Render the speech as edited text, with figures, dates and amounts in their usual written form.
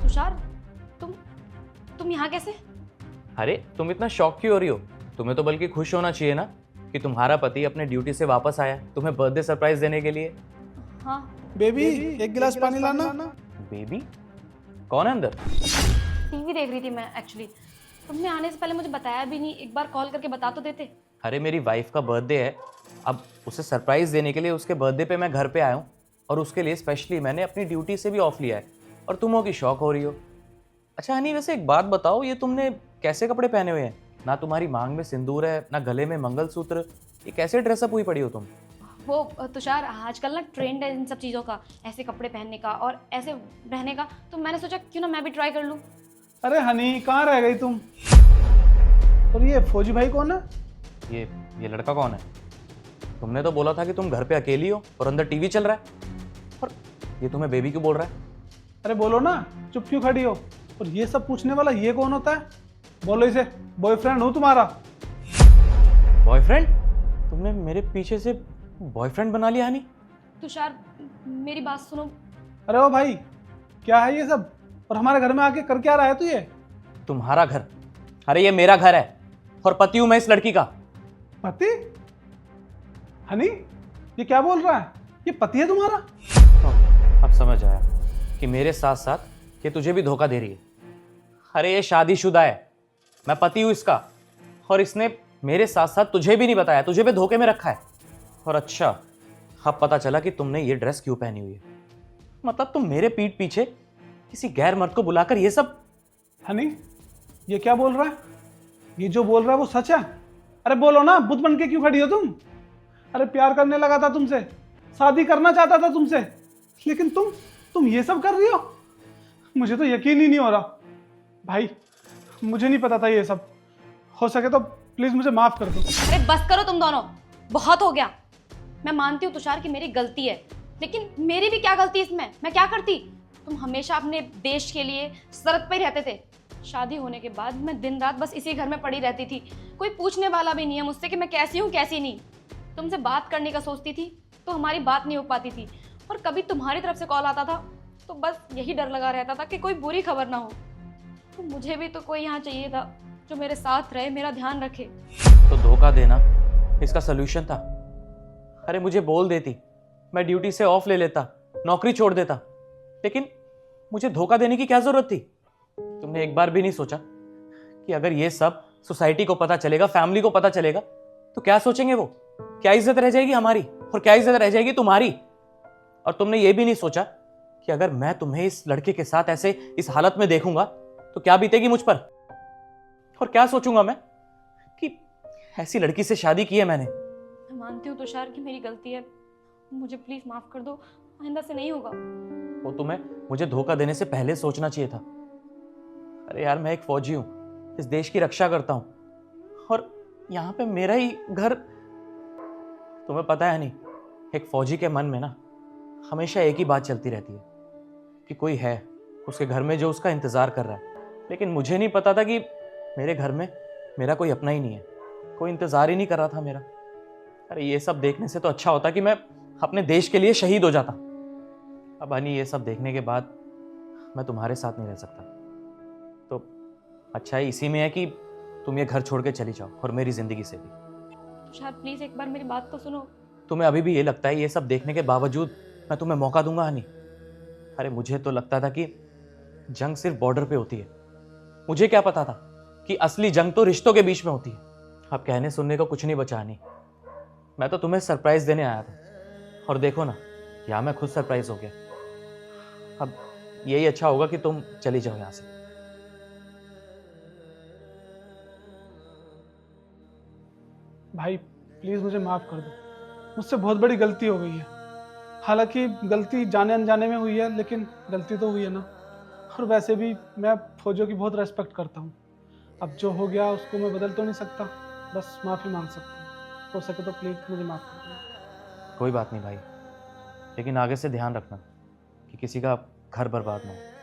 तुषार, तुम यहाँ कैसे? अरे तुम इतना शॉक क्यों हो रही हो? तुम्हें तो बल्कि खुश होना चाहिए ना कि तुम्हारा पति अपने ड्यूटी से वापस आया तुम्हें बर्थडे सरप्राइज देने के लिए। हाँ, बेबी एक गिलास पानी लाना। बेबी कौन है अंदर? टीवी देख रही थी मैं एक्चुअली। तुमने आने से पहले मुझे बताया भी नहीं, एक बार कॉल करके बता तो देते। अरे मेरी वाइफ का बर्थडे है, अब उसे सरप्राइज देने के लिए उसके बर्थडे पे मैं घर पे आया हूँ और उसके लिए स्पेशली मैंने अपनी ड्यूटी से भी ऑफ लिया है और तुम हो कि शॉक हो रही हो। अच्छा हनी, वैसे एक बात बताओ, ये तुमने कैसे कपड़े पहने हुए हैं? ना तुम्हारी मांग में सिंदूर है, ना गले में मंगलसूत्र, ये कैसे ड्रेसअप हुई पड़ी हो तुम? वो तुषार, आजकल ना ट्रेंड है इन सब चीज़ों का, ऐसे कपड़े पहनने का और ऐसे रहने का, तो मैंने सोचा क्यों ना मैं भी ट्राई कर लूँ। अरे हनी कहाँ रह गई तुम? और ये फौजी भाई कौन है? ये लड़का कौन है? तुमने तो बोला था कि तुम घर पे अकेली हो और अंदर टीवी चल रहा है, और ये तुम्हें बेबी क्यों बोल रहा है? अरे बोलो ना, चुप क्यों खड़ी हो? और ये सब पूछने वाला ये कौन होता है? बोलो इसे, बॉयफ्रेंड हूँ तुम्हारा। बॉयफ्रेंड? तुमने मेरे पीछे से बॉयफ्रेंड बना लिया हनी? तुषार, मेरी बात सुनो। अरे ओ भाई, क्या है ये सब? और हमारे घर में आके कर क्या रहा है तू ये? तुम्हारा घर? अरे ये मेरा घर है और पति हूं मैं इस लड़की का। पति? हनी ये क्या बोल रहा है? ये पति है तुम्हारा? अब समझ आया कि मेरे साथ साथ ये तुझे भी धोखा दे रही है। अरे ये शादीशुदा है, मैं पति हूं इसका, और इसने मेरे साथ साथ तुझे भी नहीं बताया, तुझे भी धोखे में रखा है। और अच्छा, अब पता चला कि तुमने ये ड्रेस क्यों पहनी हुई है। मतलब तुम मेरे पीठ पीछे किसी गैर मर्द को बुलाकर ये सब। हनी ये क्या बोल रहा है? ये जो बोल रहा है वो सच है? अरे बोलो ना, बुत बन के क्यों खड़ी हो तुम? अरे प्यार करने लगा था तुमसे, शादी करना चाहता था तुमसे, लेकिन तुम ये सब कर रही हो? मुझे तो यकीन ही नहीं हो रहा। भाई मुझे नहीं पता था ये सब। हो सके तो प्लीज मुझे माफ कर दो। अरे बस करो तुम दोनों, बहुत हो गया। मैं मानती हूँ तुषार की मेरी गलती है, लेकिन मेरी भी क्या गलती इसमें? मैं क्या करती? तुम हमेशा अपने देश के लिए सरहद पे ही रहते थे। शादी होने के बाद मैं दिन रात बस इसी घर में पड़ी रहती थी, कोई पूछने वाला भी नहीं है मुझसे कि मैं कैसी हूँ कैसी नहीं। तुमसे बात करने का सोचती थी तो हमारी बात नहीं हो पाती थी, और कभी तुम्हारी तरफ से कॉल आता था तो बस यही डर लगा रहता था कि कोई बुरी खबर ना हो। तो मुझे भी तो कोई यहाँ चाहिए था जो मेरे साथ रहे, मेरा ध्यान रखे। तो धोखा देना इसका सोल्यूशन था? अरे मुझे बोल देती, मैं ड्यूटी से ऑफ ले लेता, नौकरी छोड़ देता, लेकिन मुझे धोखा देने की क्या जरूरत थी? तुमने एक बार भी नहीं सोचा कि अगर ये सब सोसाइटी को पता चलेगा, फैमिली को पता चलेगा, तो क्या सोचेंगे वो? क्या इज्जत रह जाएगी हमारी और क्या इज्जत रह जाएगी तुम्हारी? और तुमने ये भी नहीं सोचा कि अगर मैं तुम्हें इस लड़के के साथ ऐसे इस हालत में देखूंगा तो क्या बीतेगी मुझ पर, और क्या सोचूंगा मैं कि ऐसी लड़की से शादी की है मैंने। मैं मानती हूँ तुषार की मेरी गलती है, मुझे प्लीज माफ कर दो, आइंदा से नहीं होगा। वो तुम्हें मुझे धोखा देने से पहले सोचना चाहिए था। अरे यार, मैं एक फौजी हूं, इस देश की रक्षा करता हूं, और यहाँ पे मेरा ही घर। तुम्हें पता है नहीं, एक फौजी के मन में ना हमेशा एक ही बात चलती रहती है कि कोई है उसके घर में जो उसका इंतजार कर रहा है। लेकिन मुझे नहीं पता था कि मेरे घर में मेरा कोई अपना ही नहीं है, कोई इंतजार ही नहीं कर रहा था मेरा। अरे ये सब देखने से तो अच्छा होता कि मैं अपने देश के लिए शहीद हो जाता। अब हनी, ये सब देखने के बाद मैं तुम्हारे साथ नहीं रह सकता। तो अच्छा है इसी में है कि तुम ये घर छोड़ के चली जाओ, और मेरी जिंदगी से भी। तुषार प्लीज एक बार मेरी बात तो सुनो। तुम्हें अभी भी ये लगता है ये सब देखने के बावजूद मैं तुम्हें मौका दूंगा हनी? अरे मुझे तो लगता था कि जंग सिर्फ बॉर्डर पे होती है। मुझे क्या पता था कि असली जंग तो रिश्तों के बीच में होती है। अब कहने सुनने को कुछ नहीं बचा हनी। मैं तो तुम्हें सरप्राइज देने आया था, और देखो ना, यहाँ मैं खुद सरप्राइज हो गया। अब यही अच्छा होगा कि तुम चली जाओ यहाँ से। भाई प्लीज मुझे माफ कर दो, मुझसे बहुत बड़ी गलती हो गई है। हालांकि गलती जाने अनजाने में हुई है, लेकिन गलती तो हुई है ना। और वैसे भी मैं फौजियों की बहुत रेस्पेक्ट करता हूँ। अब जो हो गया उसको मैं बदल तो नहीं सकता, बस माफ़ी मांग सकता हूँ। हो सके तो प्लीज़ मुझे माफ़ कर दो। कोई बात नहीं भाई, लेकिन आगे से ध्यान रखना कि किसी का घर बर्बाद ना हो।